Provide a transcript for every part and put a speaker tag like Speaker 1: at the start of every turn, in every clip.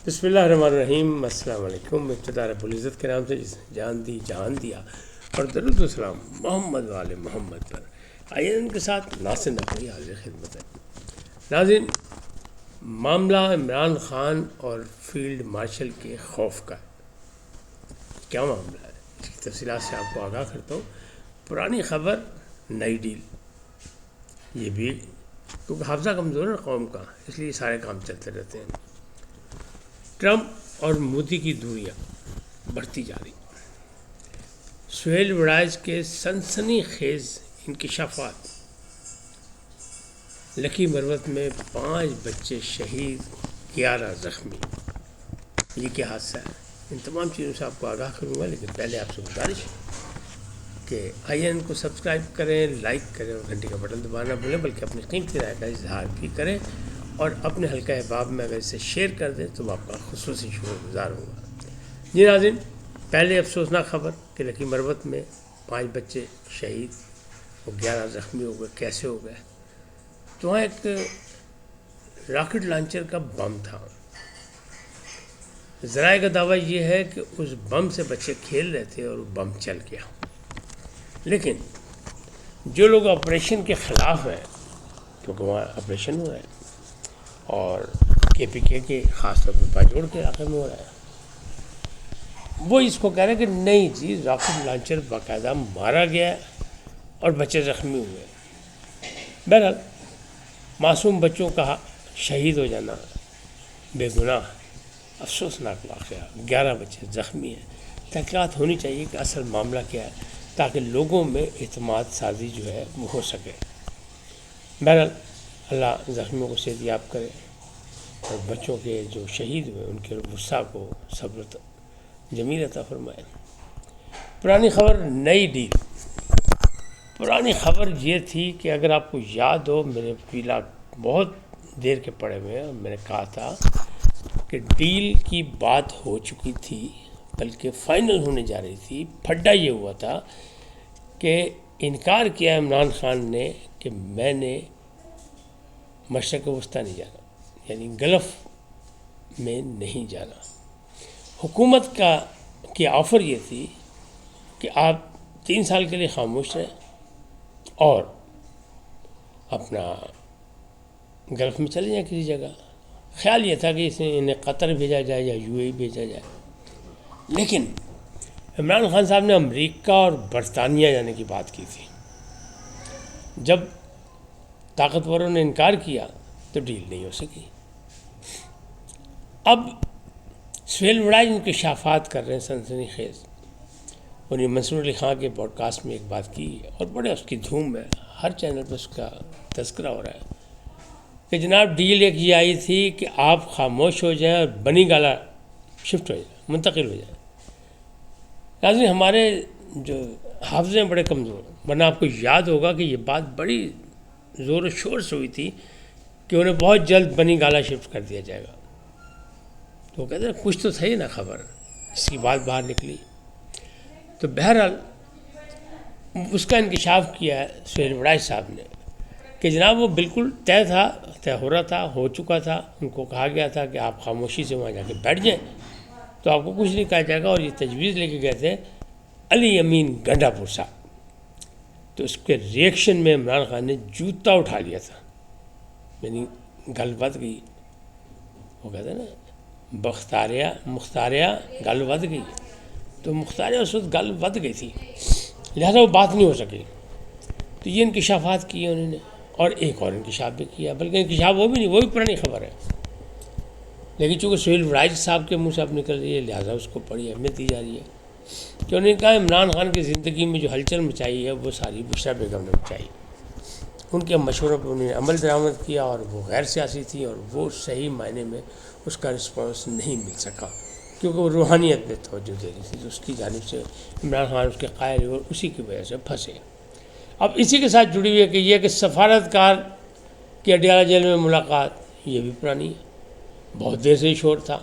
Speaker 1: بسم اللہ الرحمن الرحیم۔ السلام علیکم۔ ابتدا رب العزت کے نام سے جس نے جان دی جہان دیا، اور درود و سلام محمد والے محمد پر۔ آئیے ان کے ساتھ ناصر نقوی حاضر خدمت ہے۔ ناظرین، معاملہ عمران خان اور فیلڈ مارشل کے خوف کا کیا معاملہ ہے، اس کی تفصیلات سے آپ کو آگاہ کرتا ہوں۔ پرانی خبر نئی ڈیل، یہ بھی کیونکہ حافظہ کمزور ہے قوم کا، اس لیے سارے کام چلتے رہتے ہیں۔ ٹرمپ اور مودی کی دوریاں بڑھتی جا رہی، سہیل وڑائج کے سنسنی خیز انکشافات، لکی مروت میں 5 بچے شہید 11 زخمی، یہ کیا حادثہ ہے؟ ان تمام چیزوں سے آپ کو آگاہ کروں گا، لیکن پہلے آپ سے گزارش کہ آئی این کو سبسکرائب کریں، لائک کریں اور گھنٹی کا بٹن دبانا نہ بھولیں، بلکہ اپنی قیمتی رائے کا اظہار بھی کریں، اور اپنے حلقہ احباب میں اگر اسے شیئر کر دیں تو میں آپ کا خصوصی شکر گزار ہوں گا۔ جی ناظرین، پہلے افسوسناک خبر کہ لکی مروت میں 5 بچے شہید اور 11 زخمی ہو گئے۔ کیسے ہو گئے؟ تو وہاں ایک راکٹ لانچر کا بم تھا۔ ذرائع کا دعویٰ یہ ہے کہ اس بم سے بچے کھیل رہے تھے اور وہ بم چل گیا، لیکن جو لوگ آپریشن کے خلاف ہیں، کیونکہ وہاں آپریشن ہو رہا ہے اور KPK کے خاص طور پر باجوڑ کے علاقے میں ہو رہا ہے، وہ اس کو کہہ رہے ہیں کہ نہیں جی، راکٹ لانچر باقاعدہ مارا گیا ہے اور بچے زخمی ہوئے۔ بہرحال معصوم بچوں کا شہید ہو جانا بے گناہ افسوسناک واقعہ، 11 بچے زخمی ہیں۔ تحقیقات ہونی چاہیے کہ اصل معاملہ کیا ہے، تاکہ لوگوں میں اعتماد سازی جو ہے وہ ہو سکے۔ بہرحال اللہ زخمیوں کو صحت یاب کرے، اور بچوں کے جو شہید ہوئے ان کے غصہ کو صبر جمیل عطا فرمائے۔ پرانی خبر نئی ڈیل۔ پرانی خبر یہ تھی کہ اگر آپ کو یاد ہو، میرے پیلا بہت دیر کے پڑے ہوئے ہیں، میں نے کہا تھا کہ ڈیل کی بات ہو چکی تھی، بلکہ فائنل ہونے جا رہی تھی۔ پھڈا یہ ہوا تھا کہ انکار کیا عمران خان نے کہ میں نے مشرق وسطیٰ نہیں جانا، یعنی گلف میں نہیں جانا۔ حکومت کی آفر یہ تھی کہ آپ 3 سال کے لیے خاموش رہیں اور اپنا گلف میں چلے جائیں کسی جگہ۔ خیال یہ تھا کہ انہیں قطر بھیجا جائے یا UAE بھیجا جائے، لیکن عمران خان صاحب نے امریکہ اور برطانیہ جانے کی بات کی تھی۔ جب طاقتوروں نے انکار کیا تو ڈیل نہیں ہو سکی۔ اب سہیل وڑائج انکشافات کر رہے ہیں سنسنی خیز۔ انہیں منصور علی خان کے پوڈ کاسٹ میں ایک بات کی اور بڑے اس کی دھوم ہے، ہر چینل پہ اس کا تذکرہ ہو رہا ہے کہ جناب ڈیل ایک یہ آئی تھی کہ آپ خاموش ہو جائیں اور بنی گالا شفٹ ہو جائیں، منتقل ہو جائیں۔ ناظرین، ہمارے جو حافظے ہیں بڑے کمزور ہیں، ورنہ آپ کو یاد ہوگا کہ یہ بات بڑی زور و شور سے ہوئی تھی کہ انہیں بہت جلد بنی گالا شفٹ کر دیا جائے گا۔ تو وہ کہتے ہیں کچھ تو صحیح نا خبر جس کی بات باہر نکلی۔ تو بہرحال اس کا انکشاف کیا ہے سہیل وڑائج صاحب نے کہ جناب وہ بالکل طے ہو رہا تھا، ہو چکا تھا۔ ان کو کہا گیا تھا کہ آپ خاموشی سے وہاں جا کے بیٹھ جائیں تو آپ کو کچھ نہیں کہا جائے گا، اور یہ تجویز لے کے گئے تھے علی امین گنڈا پور صاحب۔ تو اس کے ریئیکشن میں عمران خان نے جوتا اٹھا لیا تھا، یعنی گل ود گئی۔ وہ کہتے ہیں نا مختاریہ گل ود گئی، تو مختاریہ اس وقت گل ود گئی تھی، لہذا وہ بات نہیں ہو سکی۔ تو یہ انکشافات کیے انہوں نے، اور ایک اور انکشاف بھی کیا، بلکہ انکشاف وہ بھی نہیں، وہ بھی پرانی خبر ہے، لیکن چونکہ سہیل وڑائج صاحب کے منہ سے اب نکل رہی ہے، لہٰذا اس کو بڑی اہمیت دی جا رہی ہے کہ انہوں نے کہا عمران خان کی زندگی میں جو ہلچل مچائی ہے وہ ساری بشریٰ بیگم نے مچائی۔ ان کے مشوروں پہ انہوں نے عمل درآمد کیا، اور وہ غیر سیاسی تھی، اور وہ صحیح معنی میں اس کا رسپانس نہیں مل سکا، کیونکہ وہ روحانیت پہ توجہ دے رہی تھی، تو اس کی جانب سے عمران خان اس کے قائل ہوئے اور اسی کی وجہ سے پھنسے۔ اب اسی کے ساتھ جڑی ہوئی ہے کہ یہ کہ سفارتکار کی اڈیالہ جیل میں ملاقات، یہ بھی پرانی ہے، بہت دیر سے ہی شور تھا،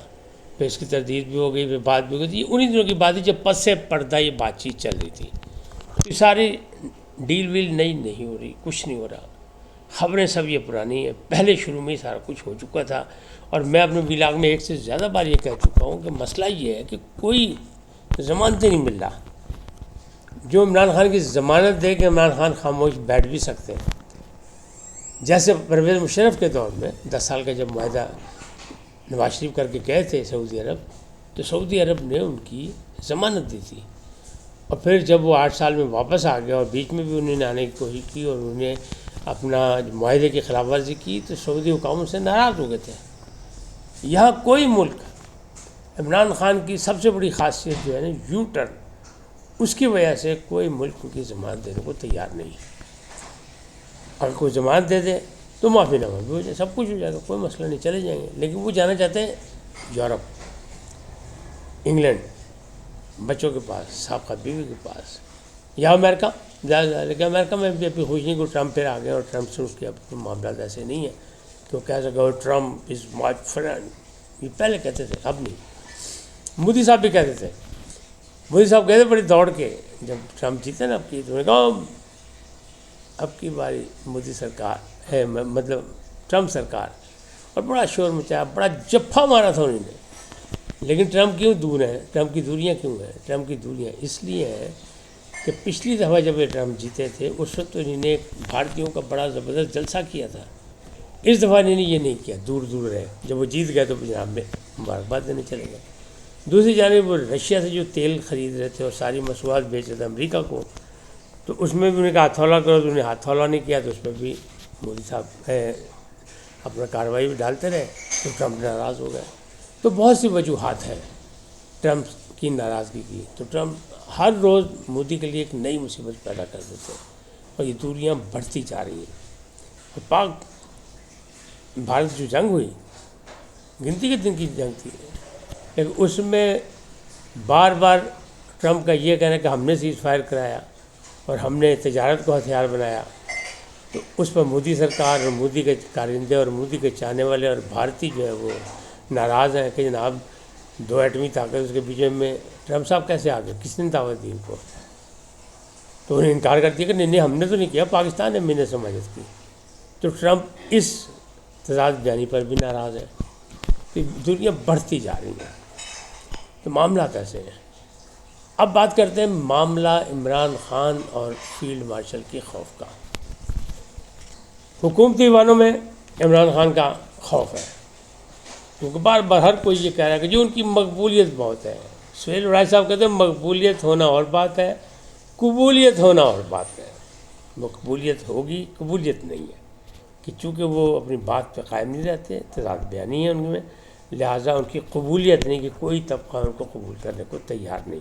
Speaker 1: پھر اس کی تردید بھی ہو گئی، پھر بات بھی ہو گئی تھی۔ انہی دنوں کی بات ہے جب پس سے پردہ یہ بات چیت چل رہی تھی۔ یہ ساری ڈیل ویل نئی نہیں ہو رہی، کچھ نہیں ہو رہا، خبریں سب یہ پرانی ہیں، پہلے شروع میں ہی سارا کچھ ہو چکا تھا، اور میں اپنے ولاگ میں ایک سے زیادہ بار یہ کہہ چکا ہوں کہ مسئلہ یہ ہے کہ کوئی ضمانت نہیں مل رہا جو عمران خان کی ضمانت دے کہ عمران خان خاموش بیٹھ بھی سکتے ہیں. جیسے پرویز مشرف کے دور میں 10 سال کا جب معاہدہ نواز شریف کر کے گئے تھے سعودی عرب، تو سعودی عرب نے ان کی ضمانت دی تھی، اور پھر جب وہ 8 سال میں واپس آ گیا اور بیچ میں بھی انہوں نے آنے کی کوشش کی اور انہوں نے اپنا معاہدے کی خلاف ورزی کی تو سعودی حکام سے ناراض ہو گئے تھے. یہاں کوئی ملک عمران خان کی سب سے بڑی خاصیت جو ہے نا یو ٹرن، اس کی وجہ سے کوئی ملک ان کی ضمانت دینے کو تیار نہیں. اگر کوئی ضمانت دے دے تو معافی نامہ بھی ہو جائے، سب کچھ ہو جائے گا، کوئی مسئلہ نہیں، چلے جائیں گے. لیکن وہ جانا چاہتے ہیں یورپ، انگلینڈ، بچوں کے پاس، سابقہ بیوی کے پاس، یا امریکہ زیادہ. لیکن امریکہ میں بھی اپنی خوشی کو ٹرمپ پھر آ گئے اور ٹرمپ سے اس کے اب معاملات ایسے نہیں ہیں کہ وہ کہہ سکے ٹرمپ از مائی فرینڈ. یہ پہلے کہتے تھے، اب نہیں. مودی صاحب بھی کہتے تھے، مودی صاحب کہتے بڑی دوڑ کے جب ٹرمپ جیتے نا اب کی، تو انہوں نے کہا اب کی باری مودی سرکار ہے، مطلب ٹرمپ سرکار، اور بڑا شور مچایا، بڑا جفا مارا تھا انہوں نے. لیکن ٹرمپ کیوں دور ہیں؟ ٹرمپ کی دوریاں کیوں ہیں؟ ٹرمپ کی دوریاں اس لیے ہیں کہ پچھلی دفعہ جب یہ ٹرمپ جیتے تھے اس وقت تو انہوں نے بھارتیوں کا بڑا زبردست جلسہ کیا تھا. اس دفعہ انہوں نے یہ نہیں کیا، دور دور رہے. جب وہ جیت گئے تو پنجاب میں مبارکباد دینے چلے گئے. دوسری جانب وہ رشیا سے جو تیل خرید رہے تھے اور ساری مصنوعات بیچ رہے تھے امریکہ کو، تو اس میں بھی انہیں کہا ہتھولا کرو، تو انہیں ہتھولا نہیں کیا، تو اس میں بھی مودی صاحب اپنا کارروائی بھی ڈالتے رہے تو ٹرمپ ناراض ہو گئے. تو بہت سی وجوہات ہیں ٹرمپ کی ناراضگی کی. تو ٹرمپ ہر روز مودی کے لیے ایک نئی مصیبت پیدا کر دیتے ہیں اور یہ دوریاں بڑھتی جا رہی ہیں. اور پاک بھارت جو جنگ ہوئی گنتی کے دن کی جنگ تھی، لیکن اس میں بار بار ٹرمپ کا یہ کہنا کہ ہم نے سیز فائر کرایا اور ہم نے تجارت کو ہتھیار بنایا، تو اس پر مودی سرکار اور مودی کے کارندے اور مودی کے چاہنے والے اور بھارتی جو ہے وہ ناراض ہیں کہ جناب 2 ایٹمی طاقت اس کے بیچ میں ٹرمپ صاحب کیسے آ گئے، کس نے دعوت دی ان کو؟ تو انہیں انکار کر دیا کہ نہیں ہم نے تو نہیں کیا، پاکستان نے میں نے سماجت کی. تو ٹرمپ اس تضاد بیانی پر بھی ناراض ہے. تو دنیا بڑھتی جا رہی ہے. تو معاملات ایسے ہیں. اب بات کرتے ہیں معاملہ عمران خان اور فیلڈ مارشل کے خوف کا. حکومتی ایوانوں میں عمران خان کا خوف ہے کیونکہ بار بار ہر کوئی یہ کہہ رہا ہے کہ جو ان کی مقبولیت بہت ہے. سہیل وڑائے صاحب کہتے ہیں مقبولیت ہونا اور بات ہے، قبولیت ہونا اور بات ہے. مقبولیت ہوگی، قبولیت نہیں ہے کہ چونکہ وہ اپنی بات پہ قائم نہیں رہتے، تضاد بیانی ہے ان میں، لہٰذا ان کی قبولیت نہیں کہ کوئی طبقہ ان کو قبول کرنے کو تیار نہیں.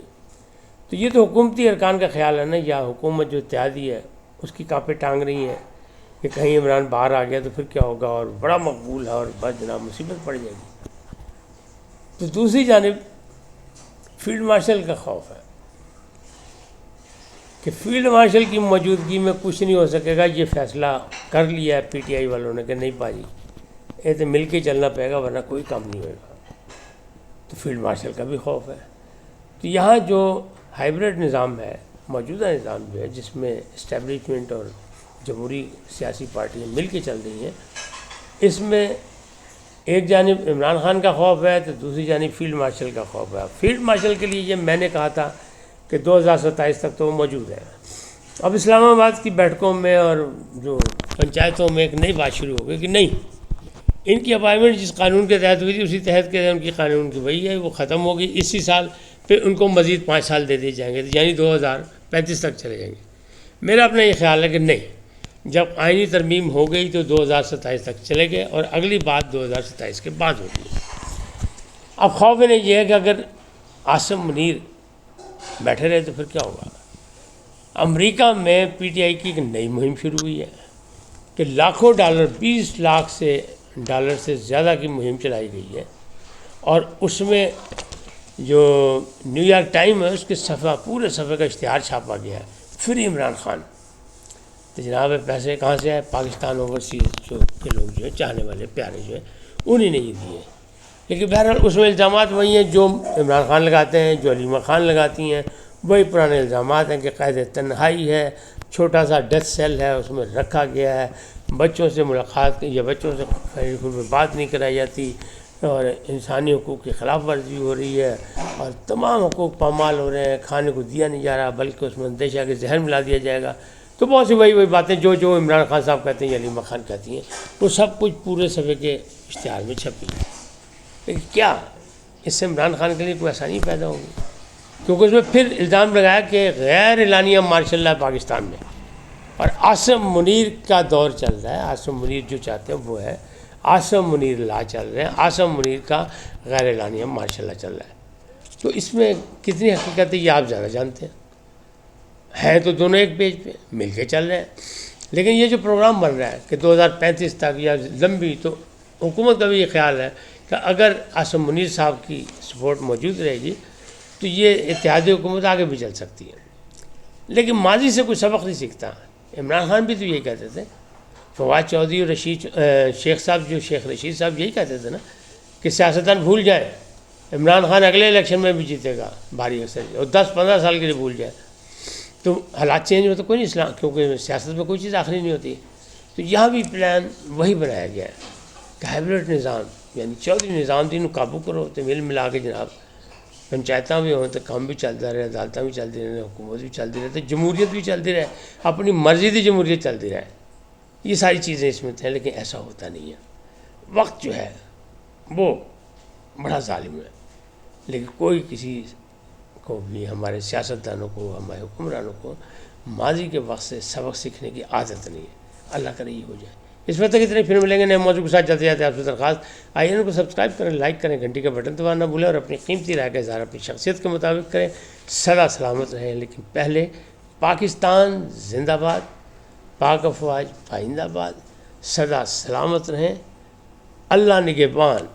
Speaker 1: تو یہ تو حکومتی ارکان کا خیال ہے نا، یا حکومت جو اتحادی ہے اس کی کانپیں ٹانگ رہی ہیں کہ کہیں عمران باہر آ گیا تو پھر کیا ہوگا اور بڑا مقبول ہے اور بس جناب مصیبت پڑ جائے گی. تو دوسری جانب فیلڈ مارشل کا خوف ہے کہ فیلڈ مارشل کی موجودگی میں کچھ نہیں ہو سکے گا. یہ فیصلہ کر لیا ہے پی ٹی آئی والوں نے کہ نہیں پاجی یہ تو مل کے چلنا پڑے گا ورنہ کوئی کام نہیں ہوگا. تو فیلڈ مارشل کا بھی خوف ہے. تو یہاں جو ہائیبریڈ نظام ہے، موجودہ نظام جو ہے جس میں اسٹیبلشمنٹ اور جمہوری سیاسی پارٹیاں مل کے چل رہی ہیں، اس میں ایک جانب عمران خان کا خوف ہے تو دوسری جانب فیلڈ مارشل کا خوف ہے. فیلڈ مارشل کے لیے یہ میں نے کہا تھا کہ 2027 تک تو وہ موجود ہے. اب اسلام آباد کی بیٹھکوں میں اور جو پنچایتوں میں ایک نئی بات شروع ہو گئی کہ نہیں، ان کی اپائنٹمنٹ جس قانون کے تحت ہوئی تھی اسی تحت کے ان کی قانون کی وہی ہے، وہ ختم ہوگی اسی سال. پھر ان کو مزید 5 سال دے دیے جائیں گے، یعنی 2035 تک چلے جائیں گے. میرا اپنا یہ خیال ہے کہ نہیں، جب آئینی ترمیم ہو گئی تو 2027 تک چلے گئے اور اگلی بات 2027 کے بعد ہوگی. اب خوف انہیں یہ ہے کہ اگر عاصم منیر بیٹھے رہے تو پھر کیا ہوگا. امریکہ میں پی ٹی آئی کی ایک نئی مہم شروع ہوئی ہے کہ لاکھوں ڈالر، 20 لاکھ سے ڈالر سے زیادہ کی مہم چلائی گئی ہے، اور اس میں جو نیو یارک ٹائم ہے اس کے صفحہ، پورے صفحے کا اشتہار چھاپا گیا ہے، فری عمران خان. تو جناب پیسے کہاں سے آئے؟ پاکستان اوورسیز جو کے لوگ جو ہیں، چاہنے والے پیارے جو ہیں، انہیں نے یہ دیے. لیکن بہرحال اس میں الزامات وہی ہیں جو عمران خان لگاتے ہیں، جو علیمہ خان لگاتی ہیں، وہی پرانے الزامات ہیں کہ قید تنہائی ہے، چھوٹا سا ڈیتھ سیل ہے اس میں رکھا گیا ہے، بچوں سے ملاقات یا بچوں سے بات نہیں کرائی جاتی، اور انسانی حقوق کی خلاف ورزی ہو رہی ہے اور تمام حقوق پامال ہو رہے ہیں، کھانے کو دیا نہیں جا رہا بلکہ اس میں اندیشہ کے زہر ملا دیا جائے گا. تو بہت سی وہی باتیں جو عمران خان صاحب کہتے ہیں یا علیمہ خان کہتی ہیں، وہ سب کچھ پورے صفحے کے اشتہار میں چھپی ہے. لیکن کیا اس سے عمران خان کے لیے کوئی آسانی پیدا ہوگی؟ کیونکہ اس میں پھر الزام لگایا کہ غیر اعلانیہ مارشل لا پاکستان میں، اور عاصم منیر کا دور چل رہا ہے. عاصم منیر جو چاہتے ہیں وہ ہے عاصم منیر لا چل رہے ہیں، عاصم منیر کا غیر اعلانیہ مارشل لا چل رہا ہے. تو اس میں کتنی حقیقت ہے یہ آپ زیادہ جانتے ہیں تو دونوں ایک پیج پہ مل کے چل رہے ہیں. لیکن یہ جو پروگرام بن رہا ہے کہ 2035 تک یا لمبی، تو حکومت کا بھی یہ خیال ہے کہ اگر عاصم منیر صاحب کی سپورٹ موجود رہے گی تو یہ اتحادی حکومت آگے بھی چل سکتی ہے. لیکن ماضی سے کوئی سبق نہیں سیکھتا. عمران خان بھی تو یہی کہتے تھے، فواد چودھری اور شیخ صاحب، جو شیخ رشید صاحب یہی کہتے تھے نا کہ سیاستدان بھول جائیں، عمران خان اگلے الیکشن میں بھی جیتے گا بھاری اکثر، اور 10-15 سال کے لیے بھول جائے. تو حالات چینج ہو تو کوئی نہیں اسلام، کیونکہ سیاست میں کوئی چیز آخری نہیں ہوتی. تو یہاں بھی پلان وہی بنایا گیا ہے کہ ہائبرڈ نظام، یعنی چودھری نظام دین کو قابو کرو تو مل ملا کے جناب پنچایتاں بھی ہوں تو کام بھی چلتا رہے، عدالتیں بھی چلتی رہے، حکومت بھی چلتی رہے، تو جمہوریت بھی چلتی رہے، اپنی مرضی کی جمہوریت چلتی رہے. یہ ساری چیزیں اس میں تھیں، لیکن ایسا ہوتا نہیں ہے. وقت جو ہے وہ بڑا ظالم ہے، لیکن کوئی کسی کو بھی، ہمارے سیاستدانوں کو، ہمارے حکمرانوں کو ماضی کے وقت سے سبق سیکھنے کی عادت نہیں ہے. اللہ کرے یہ ہو جائے. اس وقت تک اتنے، پھر ملیں گے نئے موضوع کے ساتھ. جاتے جاتے آپ سے درخواست، آئی این کو سبسکرائب کریں، لائک کریں، گھنٹی کا بٹن دبانا نہ بھولیں، اور اپنی قیمتی رائے کا اظہار اپنی شخصیت کے مطابق کریں. سدا سلامت رہیں. لیکن پہلے پاکستان زندہ باد، پاک افواج پائندہ باد. سدا سلامت رہیں. اللہ نگہبان.